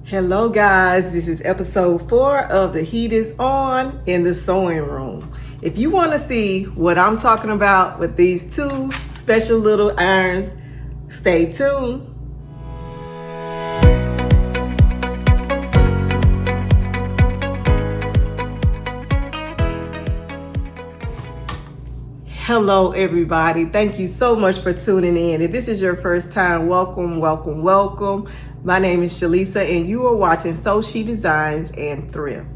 Hello guys, this is episode 4 of The Heat is On in the Sewing Room. If you want to see what I'm talking about with these two special little irons, stay tuned. Hello everybody, thank you so much for tuning in. If this is your first time, welcome. My name is Shalisa and you are watching Sew She Designs and Thrift.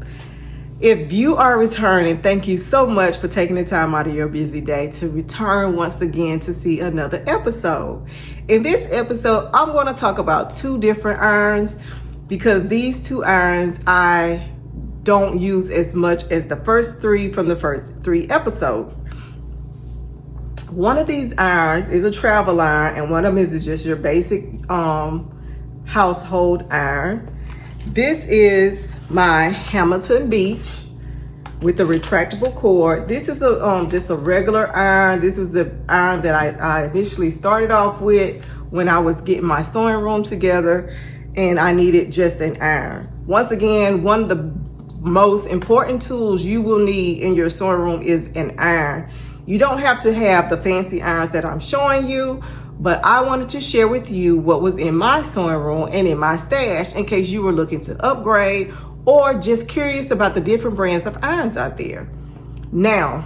If you are returning, thank you so much for taking the time out of your busy day to return once again to see another episode. In this episode, I'm going to talk about two different irons because these two irons I don't use as much as the first three from the first 3 episodes. One of these irons is a travel iron and one of them is just your basic household iron. This is my Hamilton Beach with the retractable cord. This is just a regular iron. This was the iron that I initially started off with when I was getting my sewing room together and I needed just an iron. Once again, one of the most important tools you will need in your sewing room is an iron. You don't have to have the fancy irons that I'm showing you, but I wanted to share with you what was in my sewing room and in my stash in case you were looking to upgrade or just curious about the different brands of irons out there. Now,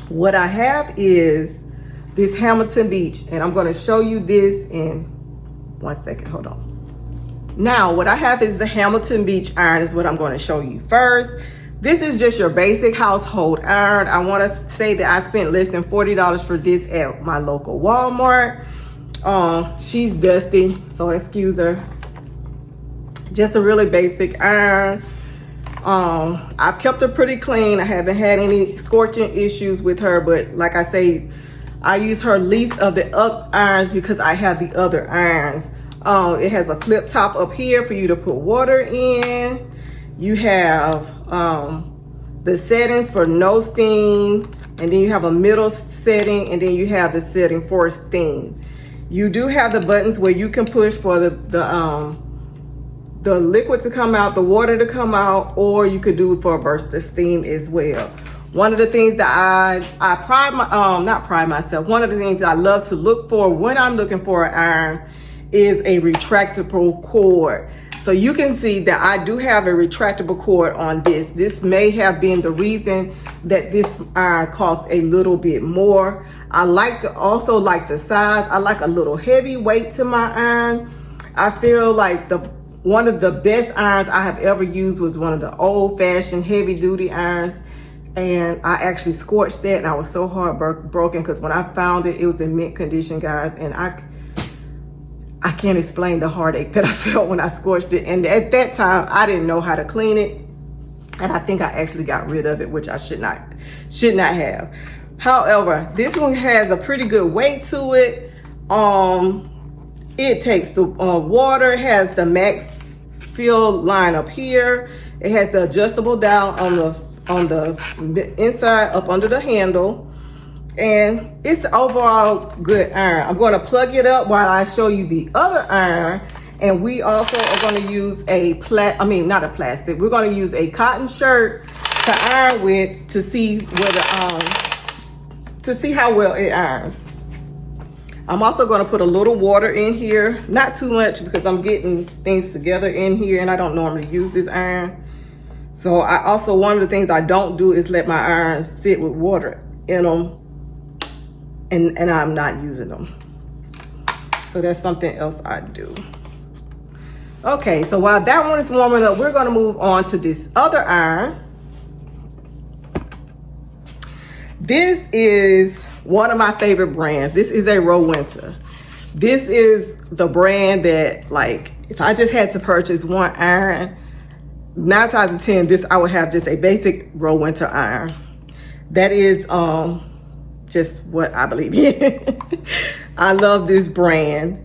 what I have is this Hamilton Beach, and I'm going to show you this in 1 second. Hold on. Now, what I have is the Hamilton Beach iron is what I'm going to show you first. This is just your basic household iron. I want to say that I spent less than $40 for this at my local Walmart. She's dusty, so excuse her. Just a really basic iron. I've kept her pretty clean. I haven't had any scorching issues with her, but like I say, I use her least of the irons because I have the other irons. It has a flip top up here for you to put water in. You have the settings for no steam, and then you have a middle setting, and then you have the setting for steam. You do have the buttons where you can push for the liquid to come out, the water to come out, or you could do it for a burst of steam as well. One of the things that one of the things that I love to look for when I'm looking for an iron is a retractable cord. So you can see that I do have a retractable cord on this. This may have been the reason that this iron costs a little bit more. I also like the size. I like a little heavy weight to my iron. I feel like one of the best irons I have ever used was one of the old-fashioned heavy-duty irons. And I actually scorched that, and I was so heartbroken because when I found it, it was in mint condition, guys. And I can't explain the heartache that I felt when I scorched it. And at that time, I didn't know how to clean it. And I think I actually got rid of it, which I should not have. However, this one has a pretty good weight to it. It takes the water, it has the max fill line up here. It has the adjustable dial on the inside up under the handle. And it's overall good iron. I'm going to plug it up while I show you the other iron. And we also are going to use not a plastic. We're going to use a cotton shirt to iron with to see how well it irons. I'm also going to put a little water in here, not too much because I'm getting things together in here and I don't normally use this iron. So one of the things I don't do is let my irons sit with water in them. And I'm not using them. So that's something else I do. Okay, so while that one is warming up, we're gonna move on to this other iron. This is one of my favorite brands. This is a Rowenta. This is the brand that, like, if I just had to purchase one iron, 9 times out of 10, I would have just a basic Rowenta iron. That is just what I believe in. I love this brand.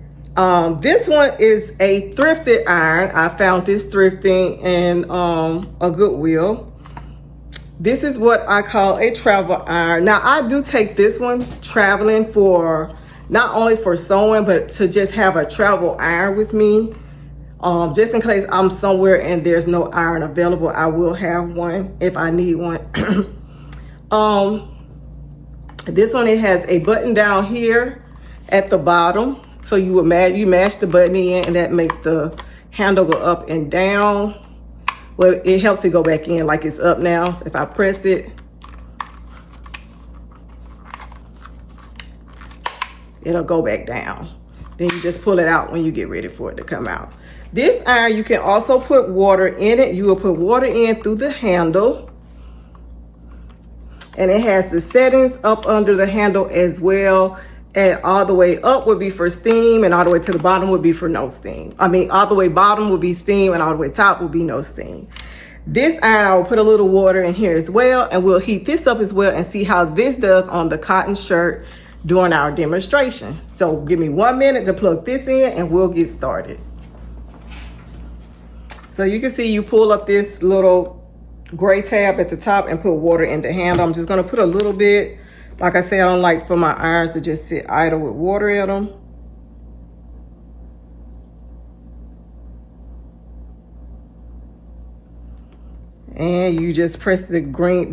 This one is a thrifted iron. I found this thrifting in a Goodwill. This is what I call a travel iron. Now I do take this one traveling for not only for sewing, but to just have a travel iron with me. Just in case I'm somewhere and there's no iron available, I will have one if I need one. This one, it has a button down here at the bottom. So you mash the button in, and that makes the handle go up and down. Well, it helps it go back in like it's up now. If I press it, it'll go back down. Then you just pull it out when you get ready for it to come out. This iron, you can also put water in it. You will put water in through the handle. And it has the settings up under the handle as well. And all the way up would be for steam, and all the way to the bottom would be for no steam. I mean, all the way bottom would be steam, and all the way top would be no steam. This iron, I will put a little water in here as well, and we'll heat this up as well and see how this does on the cotton shirt during our demonstration. So give me 1 minute to plug this in and we'll get started. So you can see you pull up this little gray tab at the top and put water in the handle. I'm just gonna put a little bit. Like I said, I don't like for my irons to just sit idle with water in them. And you just press the gray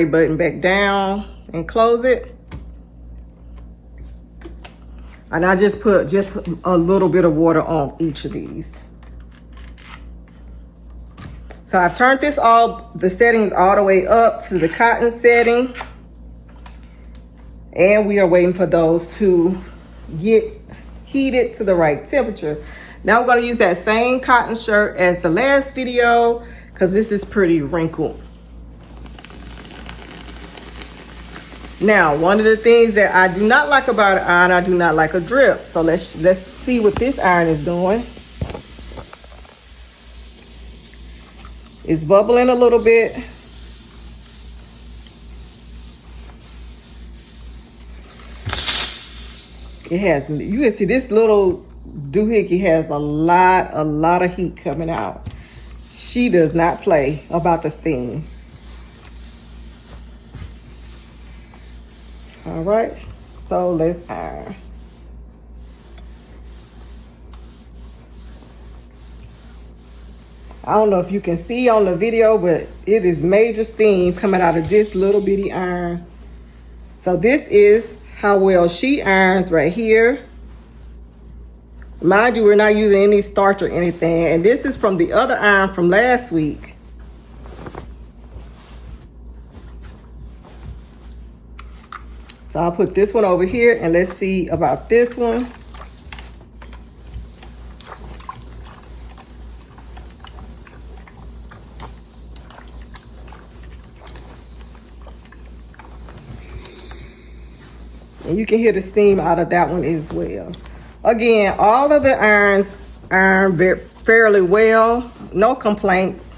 button back down and close it. And I just put just a little bit of water on each of these. So I've turned the settings all the way up to the cotton setting. And we are waiting for those to get heated to the right temperature. Now we're going to use that same cotton shirt as the last video because this is pretty wrinkled. Now, one of the things that I do not like about an iron, I do not like a drip. So let's see what this iron is doing. It's bubbling a little bit. It has, you can see this little doohickey has a lot of heat coming out. She does not play about the steam. All right, so let's iron. I don't know if you can see on the video, but it is major steam coming out of this little bitty iron. So this is how well she irons right here. Mind you, we're not using any starch or anything. And this is from the other iron from last week. So I'll put this one over here and let's see about this one. And you can hear the steam out of that one as well. Again, all of the irons iron fairly well, no complaints.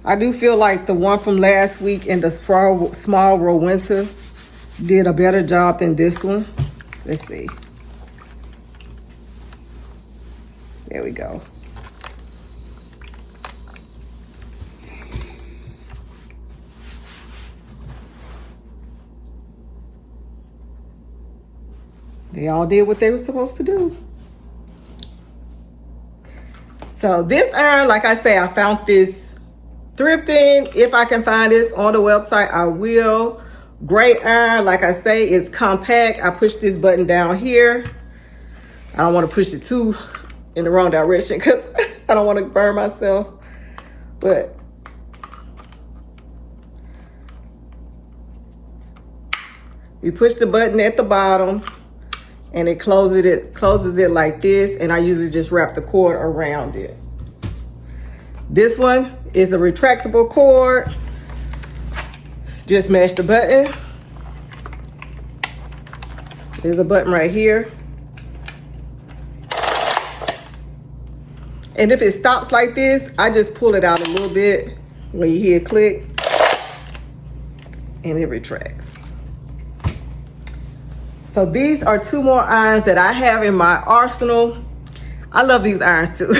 I do feel like the one from last week in the small row winter did a better job than this one. Let's see. There we go. They all did what they were supposed to do. So this iron, like I say, I found this thrifting. If I can find this on the website, I will. Great iron, like I say, it's compact. I push this button down here. I don't want to push it too in the wrong direction because I don't want to burn myself. But you push the button at the bottom and it closes it like this, and I usually just wrap the cord around it. This one is a retractable cord. Just mash the button. There's a button right here. And if it stops like this, I just pull it out a little bit when you hear it click, and it retracts. So these are two more irons that I have in my arsenal. I love these irons too.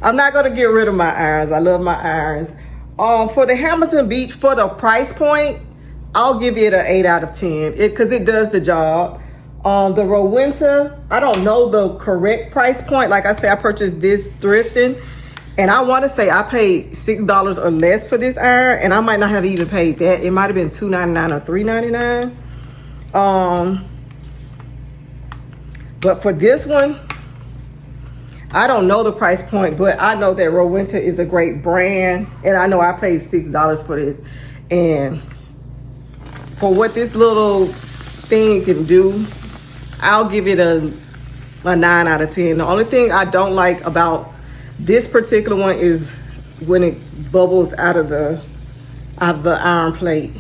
I'm not gonna get rid of my irons. I love my irons. For the Hamilton Beach, for the price point, I'll give it an 8 out of 10 because it does the job. The Rowenta, I don't know the correct price point. Like I said, I purchased this thrifting, and I want to say I paid $6 or less for this iron, and I might not have even paid that. It might have been $2.99 or $3.99. But for this one, I don't know the price point, but I know that Rowenta is a great brand, and I know I paid $6 for this. And for what this little thing can do, I'll give it a 9 out of 10. The only thing I don't like about this particular one is when it bubbles out of the iron plate.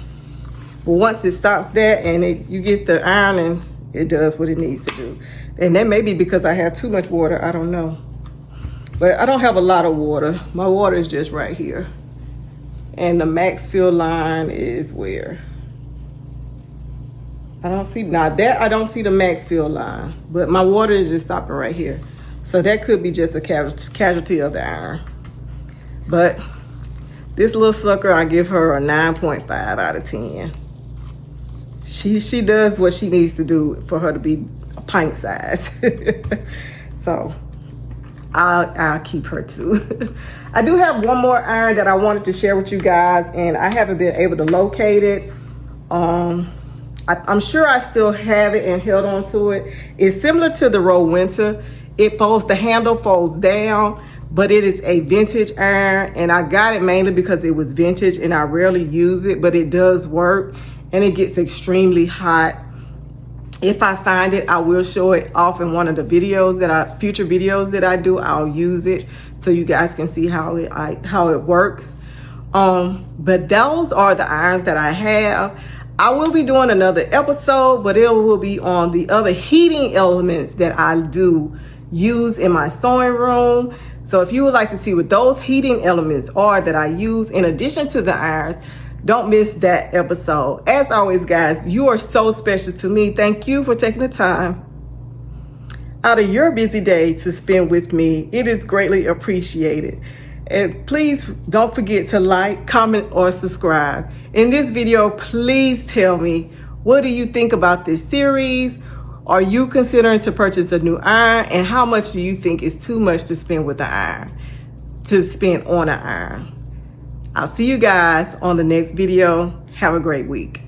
But once it stops that and you get the iron, and it does what it needs to do. And that may be because I have too much water, I don't know. But I don't have a lot of water. My water is just right here. And the max fill line is where? I don't see, now that I don't see the max fill line, but my water is just stopping right here. So that could be just a casualty of the iron. But this little sucker, I give her a 9.5 out of 10. She does what she needs to do for her to be a pint size. So I'll keep her too. I do have one more iron that I wanted to share with you guys, and I haven't been able to locate it. I'm sure I still have it and held on to it. It's similar to the Rowenta. It folds, the handle folds down, but it is a vintage iron, and I got it mainly because it was vintage and I rarely use it, but it does work, and it gets extremely hot. If I find it, I will show it off in one of the videos future videos that I do. I'll use it so you guys can see how it works. But those are the irons that I have. I will be doing another episode, but it will be on the other heating elements that I do use in my sewing room. So if you would like to see what those heating elements are that I use in addition to the irons, don't miss that episode. As always, guys, you are so special to me. Thank you for taking the time out of your busy day to spend with me. It is greatly appreciated. And please don't forget to like, comment, or subscribe. In this video, please tell me, what do you think about this series? Are you considering to purchase a new iron? And how much do you think is too much to spend with an iron, to spend on an iron? I'll see you guys on the next video. Have a great week.